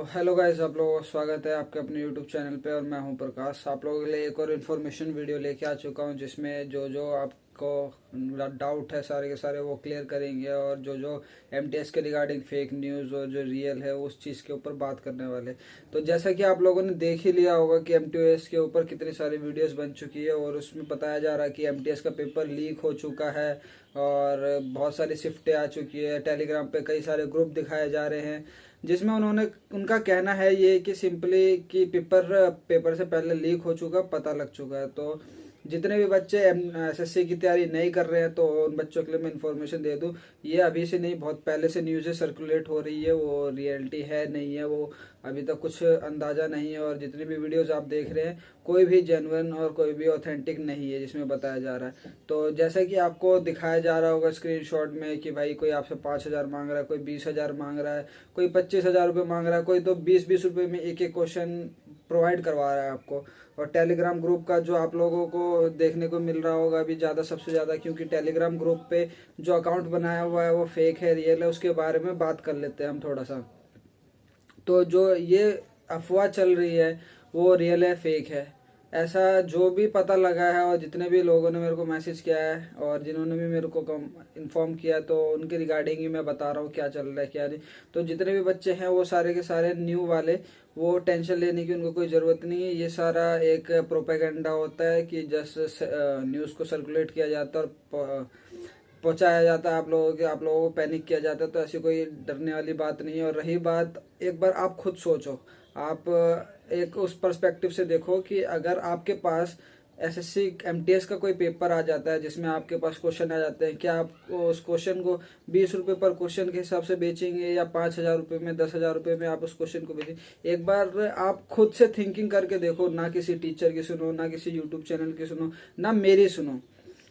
Hello guys, आप लोगों का स्वागत है आपके अपने यूट्यूब चैनल पे। और मैं हूं प्रकाश। आप लोगों के लिए एक और इन्फॉर्मेशन वीडियो लेके आ चुका हूं, जिसमें जो जो आपको डाउट है सारे के सारे वो क्लियर करेंगे, और जो जो एमटीएस के रिगार्डिंग फेक न्यूज़ और जो रियल है उस चीज़ के ऊपर बात करने वाले। तो जैसा कि आप लोगों ने देख ही लिया होगा कि एमटीएस के ऊपर कितनी सारी वीडियोस बन चुकी है, और उसमें बताया जा रहा है कि एमटीएस का पेपर लीक हो चुका है और बहुत सारी शिफ्टें आ चुकी है। टेलीग्राम पे कई सारे ग्रुप दिखाए जा रहे हैं, जिसमें उन्होंने उनका कहना है ये कि सिंपली कि पेपर पेपर से पहले लीक हो चुका, पता लग चुका है। तो जितने भी बच्चे एसएससी की तैयारी नहीं कर रहे हैं तो उन बच्चों के लिए मैं इन्फॉर्मेशन दे दूं, ये अभी से नहीं, बहुत पहले से न्यूज़ें सर्कुलेट हो रही है। वो रियलिटी है नहीं है वो अभी तक कुछ अंदाज़ा नहीं है। और जितनी भी वीडियोस आप देख रहे हैं कोई भी जेन्युइन और कोई भी ऑथेंटिक नहीं है जिसमें बताया जा रहा है। तो जैसा कि आपको दिखाया जा रहा होगा स्क्रीनशॉट में कि भाई कोई आपसे 5,000 मांग रहा है, कोई 20,000 मांग रहा है, कोई 25,000 रुपये मांग रहा है, कोई तो 20-20 रुपये में एक एक क्वेश्चन प्रोवाइड करवा रहा है आपको। और टेलीग्राम ग्रुप का जो आप लोगों को देखने को मिल रहा होगा अभी ज़्यादा, सबसे ज़्यादा, क्योंकि टेलीग्राम ग्रुप पे जो अकाउंट बनाया हुआ है वो फेक है रियल है, उसके बारे में बात कर लेते हैं हम थोड़ा सा। तो जो ये अफवाह चल रही है वो रियल है फेक है, ऐसा जो भी पता लगा है और जितने भी लोगों ने मेरे को मैसेज किया है और जिन्होंने भी मेरे को इन्फॉर्म किया, तो उनके रिगार्डिंग ही मैं बता रहा हूँ क्या चल रहा है क्या नहीं। तो जितने भी बच्चे हैं वो सारे के सारे न्यू वाले, वो टेंशन लेने की उनको कोई ज़रूरत नहीं है। ये सारा एक प्रोपेगेंडा होता है कि जस्ट न्यूज़ को सर्कुलेट किया जाता है और पहुंचाया जाता है आप लोगों को पैनिक किया जाता है। तो ऐसी कोई डरने वाली बात नहीं है। और रही बात, एक बार आप खुद सोचो, आप एक उस पर्सपेक्टिव से देखो कि अगर आपके पास एसएससी एमटीएस का कोई पेपर आ जाता है जिसमें आपके पास क्वेश्चन आ जाते हैं, क्या आप उस क्वेश्चन को 20 रुपये पर क्वेश्चन के हिसाब से बेचेंगे, या 5,000 रुपये में, 10,000 रुपये में आप उस क्वेश्चन को बेचेंगे? एक बार आप खुद से थिंकिंग करके देखो, ना किसी टीचर की सुनो, ना किसी यूट्यूब चैनल की सुनो, ना मेरी सुनो।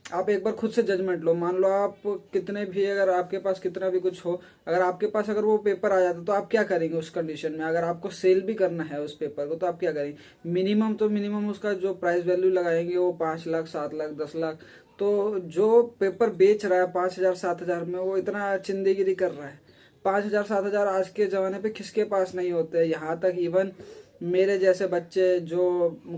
आप एक बार खुद से जजमेंट लो। मान लो आप कितने भी, अगर आपके पास कितना भी कुछ हो, अगर आपके पास अगर वो पेपर आ जाता तो आप क्या करेंगे उस कंडीशन में? अगर आपको सेल भी करना है उस पेपर को तो आप क्या करेंगे? मिनिमम तो मिनिमम उसका जो प्राइस वैल्यू लगाएंगे वो 5 लाख, 7 लाख, 10 लाख। तो जो पेपर बेच रहा है 5,000, 7,000 में, वो इतना चिंदीगिरी कर रहा है। 5,000, 7,000 आज के ज़माने पे किसके पास नहीं होते हैं। यहाँ तक इवन मेरे जैसे बच्चे जो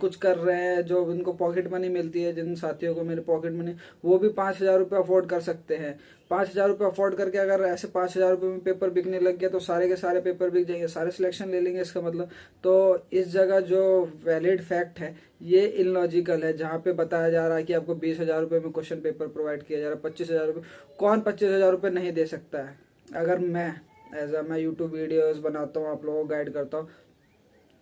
कुछ कर रहे हैं, जो उनको पॉकेट मनी मिलती है, जिन साथियों को मेरे पॉकेट मनी, वो भी 5,000 रुपये अफोर्ड कर सकते हैं। 5,000 रुपये अफोर्ड करके अगर ऐसे 5,000 रुपये में पेपर बिकने लग गया तो सारे के सारे पेपर बिक जाएंगे, सारे सिलेक्शन ले लेंगे इसका मतलब। तो इस जगह जो वैलिड फैक्ट है ये इलॉजिकल है, जहाँ पे बताया जा रहा है कि आपको 20,000 रुपये में क्वेश्चन पेपर प्रोवाइड किया जा रहा है। 25,000 रुपये, कौन 25,000 रुपये नहीं दे सकता है? अगर मैं यूट्यूब वीडियोस बनाता हूँ, आप लोगों को गाइड करता हूँ,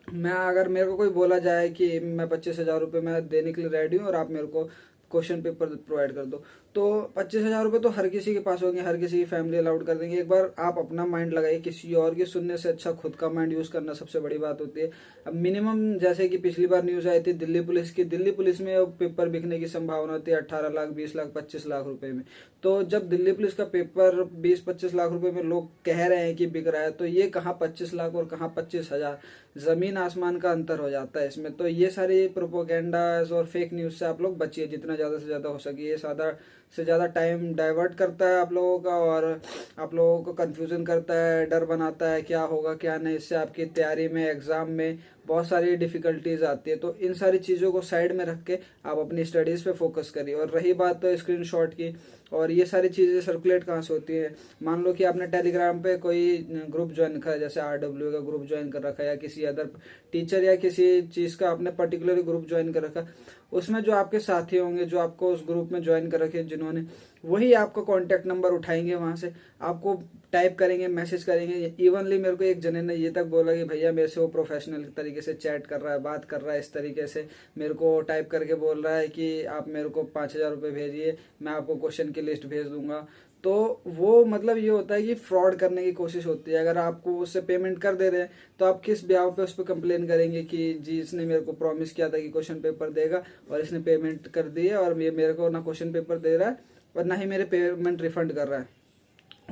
मैं अगर मेरे को कोई बोला जाए कि मैं 25,000 रुपये मैं देने के लिए रेडी हूँ और आप मेरे को क्वेश्चन पेपर प्रोवाइड कर दो, तो 25,000 रुपये तो हर किसी के पास होंगे, हर किसी की फैमिली अलाउड कर देंगे। एक बार आप अपना माइंड लगाइए, किसी और की सुनने से अच्छा खुद का माइंड यूज करना सबसे बड़ी बात होती है। अब मिनिमम जैसे कि पिछली बार न्यूज आई थी दिल्ली पुलिस की, दिल्ली पुलिस में पेपर बिकने की संभावना होती है 18 लाख, 20 लाख, 25 लाख रुपए में। तो जब दिल्ली पुलिस का पेपर 20-25 लाख रुपए में लोग कह रहे हैं कि बिक रहा है, तो ये कहाँ 25 लाख और कहाँ 25,000, जमीन आसमान का अंतर हो जाता है इसमें। तो ये सारी प्रोपोगेंडाज और फेक न्यूज से आप लोग बचिए जितना ज्यादा से ज्यादा हो सके। ये ज्यादा से ज़्यादा टाइम डाइवर्ट करता है आप लोगों का, और आप लोगों को कंफ्यूजन करता है, डर बनाता है क्या होगा क्या नहीं। इससे आपकी तैयारी में, एग्जाम में बहुत सारी डिफिकल्टीज आती है। तो इन सारी चीज़ों को साइड में रख के आप अपनी स्टडीज़ पे फोकस करिए। और रही बात तो स्क्रीनशॉट की, और ये सारी चीज़ें सर्कुलेट कहाँ से होती है? मान लो कि आपने टेलीग्राम पे कोई ग्रुप ज्वाइन करा, जैसे आरडब्ल्यू का ग्रुप ज्वाइन कर रखा है, या किसी अदर टीचर या किसी चीज़ का आपने पर्टिकुलर ग्रुप ज्वाइन कर रखा, उसमें जो आपके साथी होंगे जो आपको उस ग्रुप में ज्वाइन कर रखे जिन्होंने, वही आपका कांटेक्ट नंबर उठाएंगे, वहां से आपको टाइप करेंगे, मैसेज करेंगे। इवनली मेरे को एक जने ने ये तक बोला कि भैया मेरे से वो प्रोफेशनल तरीके से चैट कर रहा है, बात कर रहा है, इस तरीके से मेरे को टाइप करके बोल रहा है कि आप मेरे को 5,000 रुपये भेजिए, मैं आपको क्वेश्चन की लिस्ट भेज दूंगा। तो वो मतलब ये होता है कि फ्रॉड करने की कोशिश होती है। अगर आपको उससे पेमेंट कर दे रहे हैं तो आप किस ब्याह पे उस पर कंप्लेन करेंगे कि जी इसने मेरे को प्रॉमिस किया था कि क्वेश्चन पेपर देगा और इसने पेमेंट कर दी है, और ये मेरे को ना क्वेश्चन पेपर दे रहा है और ना ही मेरे पेमेंट रिफंड कर रहा है।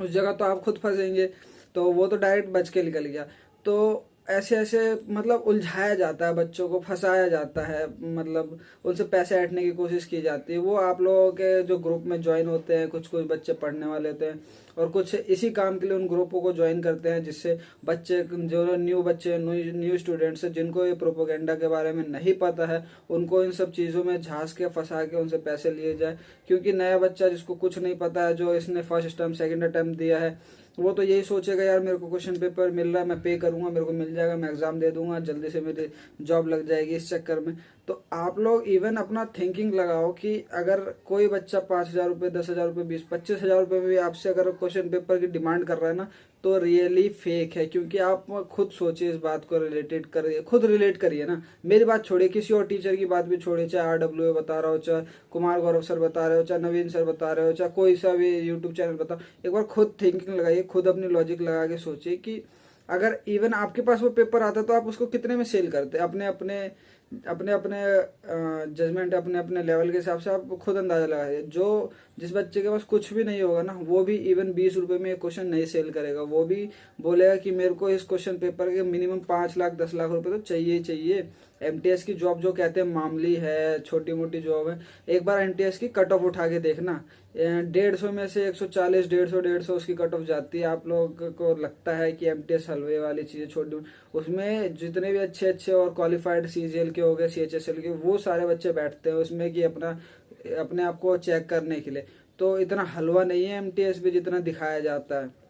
उस जगह तो आप खुद फंसेंगे। तो वो तो डायरेक्ट बच के निकल गया। तो ऐसे ऐसे मतलब उलझाया जाता है, बच्चों को फंसाया जाता है, मतलब उनसे पैसे ऐंठने की कोशिश की जाती है। वो आप लोगों के जो ग्रुप में ज्वाइन होते हैं, कुछ कुछ बच्चे पढ़ने वाले होते हैं और कुछ इसी काम के लिए उन ग्रुपों को ज्वाइन करते हैं, जिससे बच्चे जो न्यू बच्चे न्यू स्टूडेंट्स हैं, जिनको ये प्रोपोगेंडा के बारे में नहीं पता है, उनको इन सब चीज़ों में झांस के फंसा के उनसे पैसे लिए जाए। क्योंकि नया बच्चा जिसको कुछ नहीं पता है, जो इसने फर्स्ट अटेम्प्ट सेकंड अटेम्प्ट दिया है, वो तो यही सोचेगा यार मेरे को क्वेश्चन पेपर मिल रहा है, मैं पे करूंगा, मेरे को मिल जाएगा, मैं एग्जाम दे दूंगा, जल्दी से मेरी जॉब लग जाएगी इस चक्कर में। तो आप लोग इवन अपना थिंकिंग लगाओ कि अगर कोई बच्चा 5,000 रुपये, 10,000 रुपये, 20-25 हज़ार रुपये में भी आपसे अगर क्वेश्चन पेपर की डिमांड कर रहा है ना, तो रियली फेक है। क्योंकि आप खुद सोचिए, इस बात को रिलेटेड करिए, खुद रिलेट करिए ना। मेरी बात छोड़िए, किसी और टीचर की बात भी छोड़िए, चाहे RWA बता रहा हो, चाहे कुमार गौरव सर बता रहे हो, चाहे नवीन सर बता रहे हो, चाहे कोई सा भी यूट्यूब चैनल बताओ। एक बार खुद थिंकिंग लगाइए, खुद अपनी लॉजिक लगा के सोचिए कि अगर इवन आपके पास वो पेपर आता तो आप उसको कितने में सेल करते। अपने अपने अपने अपने जजमेंट, अपने अपने लेवल के हिसाब से आप खुद अंदाजा लगाइए। जो जिस बच्चे के पास कुछ भी नहीं होगा ना, वो भी इवन 20 रुपए में एक क्वेश्चन नहीं सेल करेगा। वो भी बोलेगा कि मेरे को इस क्वेश्चन पेपर के मिनिमम 5 लाख 10 लाख रुपए तो चाहिए ही चाहिए। MTS की जॉब जो कहते हैं मामूली है, छोटी मोटी जॉब है, एक बार MTS की कट ऑफ उठा के देखना, 150 में से 140, 150 उसकी कट ऑफ जाती है। आप लोग को लगता है कि MTS हलवे वाली चीजें छोटी, उसमें जितने भी अच्छे अच्छे और क्वालिफाइड CGL के हो गए, CHSL के, वो सारे बच्चे बैठते हैं उसमें कि अपने आप को चेक करने के लिए। तो इतना हलवा नहीं है MTS भी जितना दिखाया जाता है।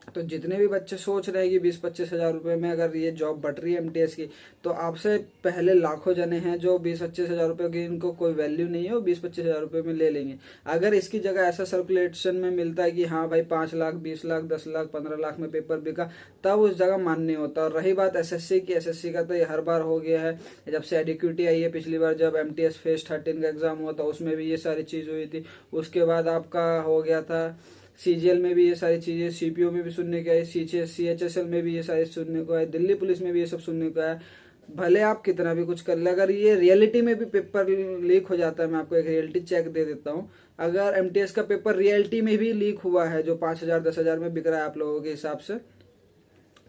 तो जितने भी बच्चे सोच रहे हैं कि 20-25 हज़ार रुपये में अगर ये जॉब बट रही है MTS की, तो आपसे पहले लाखों जने हैं जो 20-25 हज़ार रुपये की इनको कोई वैल्यू नहीं है, वो 20-25 हज़ार रुपये में ले लेंगे। अगर इसकी जगह ऐसा सर्कुलेशन में मिलता है कि हाँ भाई 5 लाख, 20 लाख, 10 लाख, 15 लाख में पेपर बिका, तब उस जगह मान्य होता है। और रही बात SSC की, SSC का तो ये हर बार हो गया है। जब से एडिक्यूटी आई है, पिछली बार जब MTS फेज 13 का एग्जाम हुआ था उसमें भी ये सारी चीज़ हुई थी। उसके बाद आपका हो गया था CGL में भी ये सारी चीजें, CPO में भी सुनने को आई, CHSL में भी ये सारी सुनने को आए, दिल्ली पुलिस में भी ये सब सुनने को आया। भले आप कितना भी कुछ कर ले, अगर ये रियलिटी में भी पेपर लीक हो जाता है, मैं आपको एक रियलिटी चेक दे देता हूँ। अगर MTS का पेपर रियलिटी में भी लीक हुआ है, जो 5,000 10,000 में बिक रहा है आप लोगों के हिसाब से,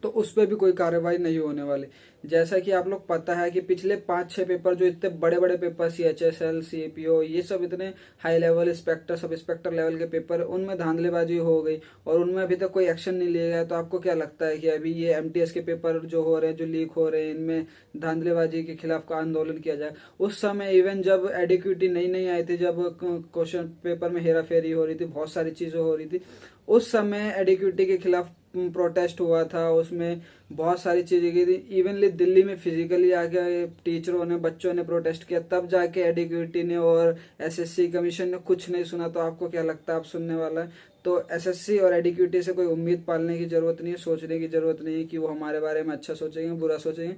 तो उस पर भी कोई कार्रवाई नहीं होने वाली। जैसा कि आप लोग पता है कि पिछले 5-6 पेपर, जो इतने बड़े बड़े पेपर, CHSL, CPO, ये सब इतने high level inspector, sub inspector level के पेपर, उनमें धांधलेबाजी हो गई और उनमें अभी तक कोई एक्शन नहीं लिया गया। तो आपको क्या लगता है कि अभी ये MTS के पेपर जो हो रहे हैं, जो लीक हो रहे हैं, इनमें धांधलेबाजी के खिलाफ का आंदोलन किया जाए? उस समय इवन जब एडिक्यूटी नई नई आई थी, जब क्वेश्चन पेपर में हेरा फेरी हो रही थी, बहुत सारी चीजें हो रही थी, उस समय एडिक्यूटी के खिलाफ प्रोटेस्ट हुआ था, उसमें बहुत सारी चीजें की थी। इवनली दिल्ली में फिजिकली आके टीचरों ने, बच्चों ने प्रोटेस्ट किया, तब जाके एडिक्यूटी ने और SSC कमीशन ने कुछ नहीं सुना। तो आपको क्या लगता है आप सुनने वाला है? तो SSC और एडिक्यूटी से कोई उम्मीद पालने की जरूरत नहीं है, सोचने की जरूरत नहीं है कि वो हमारे बारे में अच्छा सोचेंगे बुरा सोचेंगे।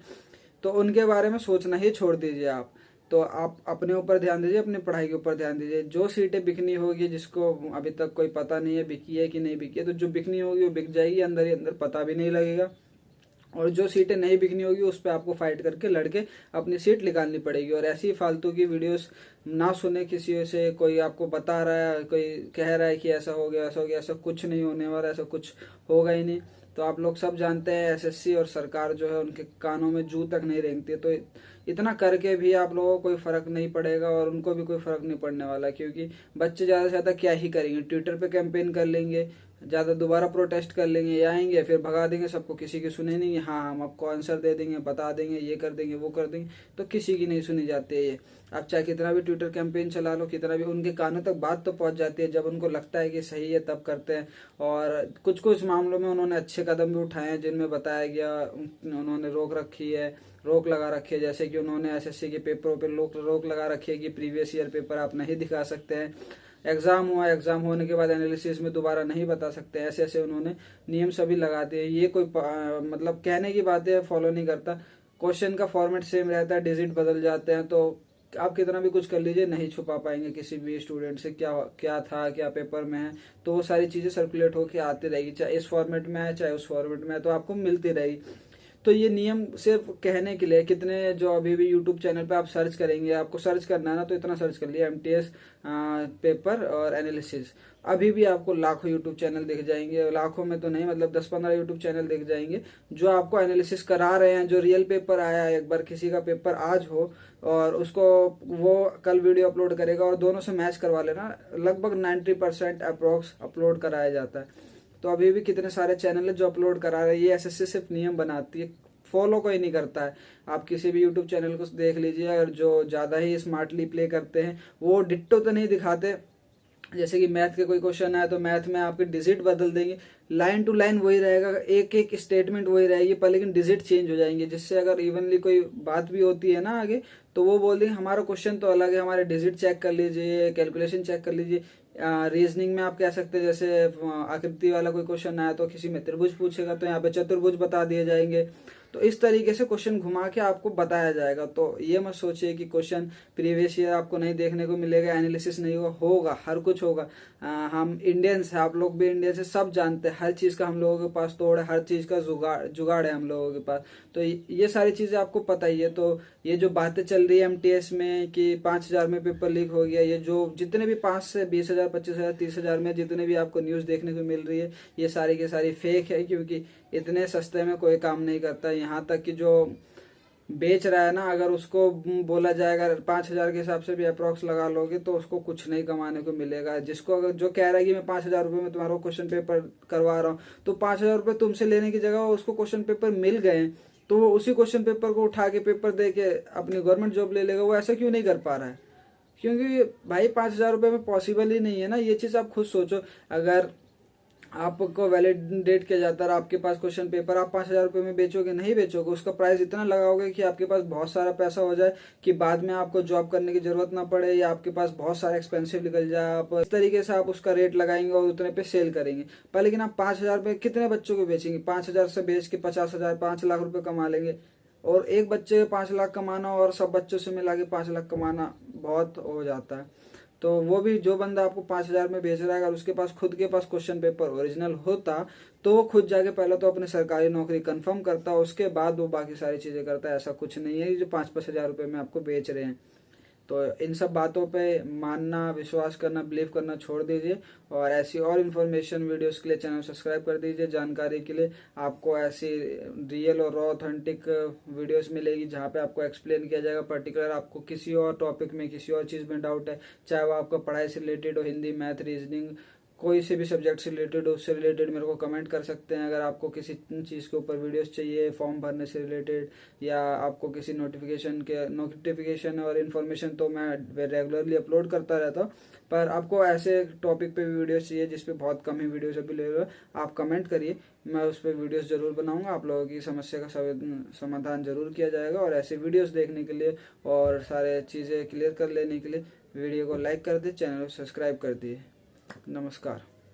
तो उनके बारे में सोचना ही छोड़ दीजिए आप। तो आप अपने ऊपर ध्यान दीजिए, अपनी पढ़ाई के ऊपर ध्यान दीजिए। जो सीटें बिकनी होगी, जिसको अभी तक कोई पता नहीं है बिकी है कि नहीं बिकी है, तो जो बिकनी होगी वो बिक जाएगी, अंदर ही अंदर पता भी नहीं लगेगा। और जो सीटें नहीं बिकनी होगी उस पर आपको फाइट करके लड़के अपनी सीट निकालनी पड़ेगी। और ऐसी फालतू की वीडियोस ना सुने किसी से, कोई आपको बता रहा है, कोई कह रहा है कि ऐसा हो गया, ऐसा हो गया, ऐसा कुछ नहीं होने वाला, ऐसा कुछ होगा ही नहीं। तो आप लोग सब जानते हैं SSC और सरकार जो है उनके कानों में जू तक नहीं रेंगती है। तो इतना करके भी आप लोगों को कोई फर्क नहीं पड़ेगा और उनको भी कोई फर्क नहीं पड़ने वाला, क्योंकि बच्चे ज्यादा से ज्यादा क्या ही करेंगे, ट्विटर पे कैंपेन कर लेंगे, ज्यादा दोबारा प्रोटेस्ट कर लेंगे, ये आएंगे फिर भगा देंगे सबको, किसी की सुने नहीं। हाँ हम आपको आंसर दे देंगे, बता देंगे, ये कर देंगे, वो कर देंगे, तो किसी की नहीं सुनी जाती है ये। आप चाहे कितना भी ट्विटर कैंपेन चला लो, कितना भी, उनके कानों तक बात तो पहुंच जाती है, जब उनको लगता है कि सही है तब करते हैं। और कुछ कुछ मामलों में उन्होंने अच्छे कदम भी उठाए हैं, जिनमें बताया गया, उन्होंने रोक लगा रखी है। जैसे कि उन्होंने SSC के पेपरों पर रोक लगा रखी है कि प्रीवियस ईयर पेपर आप नहीं दिखा सकते हैं, एग्जाम हुआ, एग्जाम होने के बाद एनालिसिस में दोबारा नहीं बता सकते। ऐसे ऐसे उन्होंने नियम सभी लगा दिए। ये कोई मतलब कहने की बात है, फॉलो नहीं करता। क्वेश्चन का फॉर्मेट सेम रहता है, डिजिट बदल जाते हैं, तो आप कितना भी कुछ कर लीजिए नहीं छुपा पाएंगे किसी भी स्टूडेंट से क्या क्या था, क्या पेपर में है। तो वो सारी चीजें सर्कुलेट होकर आती रहेगी, चाहे इस फॉर्मेट में है चाहे उस फॉर्मेट में है, तो आपको मिलती रहेगी। तो ये नियम सिर्फ कहने के लिए, कितने जो अभी भी यूट्यूब चैनल पे आप सर्च करेंगे, आपको सर्च करना है ना तो इतना सर्च कर लिया एमटीएस पेपर और एनालिसिस, अभी भी आपको लाखों यूट्यूब चैनल दिख जाएंगे, लाखों में तो नहीं मतलब 10-15 यूट्यूब चैनल दिख जाएंगे जो आपको एनालिसिस करा रहे हैं। जो रियल पेपर आया है, एक बार किसी का पेपर आज हो और उसको वो कल वीडियो अपलोड करेगा और दोनों से मैच करवा लेना, लगभग 90% अप्रोक्स अपलोड कराया जाता है। तो अभी भी कितने सारे चैनल है जो अपलोड करा रहे हैं। ये एसएससी सिर्फ नियम बनाती है, फॉलो कोई नहीं करता है। आप किसी भी यूट्यूब चैनल को देख लीजिए, और जो ज्यादा ही स्मार्टली प्ले करते हैं वो डिट्टो तो नहीं दिखाते, जैसे कि मैथ के कोई क्वेश्चन आए तो मैथ में आपके डिजिट बदल देंगे, लाइन टू लाइन वही रहेगा, एक एक स्टेटमेंट वही रहेगी, पर लेकिन डिजिट चेंज हो जाएंगे, जिससे अगर इवनली कोई बात भी होती है ना आगे, तो वो बोल देंगे हमारा क्वेश्चन तो अलग है, हमारे डिजिट चेक कर लीजिए, कैलकुलेशन चेक कर लीजिए। रीजनिंग में आप कह सकते हैं, जैसे आकृति वाला कोई क्वेश्चन आया तो किसी में त्रिभुज पूछेगा तो यहाँ पे चतुर्भुज बता दिए जाएंगे। तो इस तरीके से क्वेश्चन घुमा के आपको बताया जाएगा। तो ये मत सोचिए कि क्वेश्चन प्रीवियस ईयर आपको नहीं देखने को मिलेगा, एनालिसिस नहीं होगा, होगा, हर कुछ होगा। हम इंडियंस हैं, आप लोग भी इंडियंस हैं, सब जानते हैं हर चीज का हम लोगों के पास तोड़ है, हर चीज का जुगाड़ है हम लोगों के पास। तो ये सारी चीजें आपको पता ही है। तो ये जो बातें चल रही है एमटीएस में कि 5,000 में पेपर लीक हो गया, ये जो जितने भी 5 से 20,000, 25,000, 30,000 में जितने भी आपको न्यूज देखने को मिल रही है, ये सारी की सारी फेक है, क्योंकि इतने सस्ते में कोई काम नहीं करता। यहाँ तक कि जो बेच रहा है ना, अगर उसको बोला जाएगा 5,000 के हिसाब से भी अप्रोक्स लगा लोगे तो उसको कुछ नहीं कमाने को मिलेगा। जिसको अगर जो कह रहा है कि मैं 5,000 रुपये में तुम्हारा क्वेश्चन पेपर करवा रहा हूँ, तो 5,000 रुपये तुमसे लेने की जगह उसको क्वेश्चन पेपर मिल गए तो वो उसी क्वेश्चन पेपर को उठा के पेपर दे के अपनी गवर्नमेंट जॉब ले लेगा। वो ऐसा क्यों नहीं कर पा रहा है? क्योंकि भाई 5,000 रुपये में पॉसिबल ही नहीं है ना। ये चीज आप खुद सोचो, अगर आपको वैलिडेट किया जाता है आपके पास क्वेश्चन पेपर, आप 5,000 रुपये में बेचोगे? नहीं बेचोगे। उसका प्राइस इतना लगाओगे कि आपके पास बहुत सारा पैसा हो जाए, कि बाद में आपको जॉब करने की जरूरत ना पड़े, या आपके पास बहुत सारा एक्सपेंसिव निकल जाए। आप इस तरीके से आप उसका रेट लगाएंगे और उतने पे सेल करेंगे। पर लेकिन आप 5,000 रुपये कितने बच्चों को बेचेंगे? 5,000 से बेच के 50,000, 5 लाख रुपए कमा लेंगे। और एक बच्चे के 5 लाख कमाना और सब बच्चों से मिला के 5 लाख कमाना बहुत हो जाता है। तो वो भी जो बंदा आपको 5,000 में बेच रहा है, अगर उसके पास खुद के पास क्वेश्चन पेपर ओरिजिनल होता तो वो खुद जाके पहले तो अपनी सरकारी नौकरी कंफर्म करता, उसके बाद वो बाकी सारी चीजें करता। ऐसा कुछ नहीं है जो 5-5 हजार रुपए में आपको बेच रहे हैं। तो इन सब बातों पे मानना, विश्वास करना, बिलीव करना छोड़ दीजिए। और ऐसी और इन्फॉर्मेशन वीडियोस के लिए चैनल सब्सक्राइब कर दीजिए। जानकारी के लिए आपको ऐसी रियल और रॉ ऑथेंटिक वीडियोस मिलेगी जहाँ पे आपको एक्सप्लेन किया जाएगा पर्टिकुलर। आपको किसी और टॉपिक में, किसी और चीज़ में डाउट है, चाहे वो आपका पढ़ाई से रिलेटेड हो, हिंदी, मैथ, रीजनिंग, कोई से भी सब्जेक्ट से रिलेटेड हो, उससे रिलेटेड मेरे को कमेंट कर सकते हैं। अगर आपको किसी चीज़ के ऊपर वीडियोस चाहिए, फॉर्म भरने से रिलेटेड, या आपको किसी नोटिफिकेशन और इन्फॉर्मेशन, तो मैं रेगुलरली अपलोड करता रहता हूँ। पर आपको ऐसे टॉपिक पे भी वीडियोस चाहिए जिस पे बहुत कम ही वीडियोस अवेलेबल है, आप कमेंट करिए, मैं उस पर वीडियोस जरूर बनाऊंगा। आप लोगों की समस्या का समाधान जरूर किया जाएगा। और ऐसे वीडियोस देखने के लिए और सारे चीज़ें क्लियर कर लेने के लिए वीडियो को लाइक कर दिए, चैनल को सब्सक्राइब कर दिए। नमस्कार।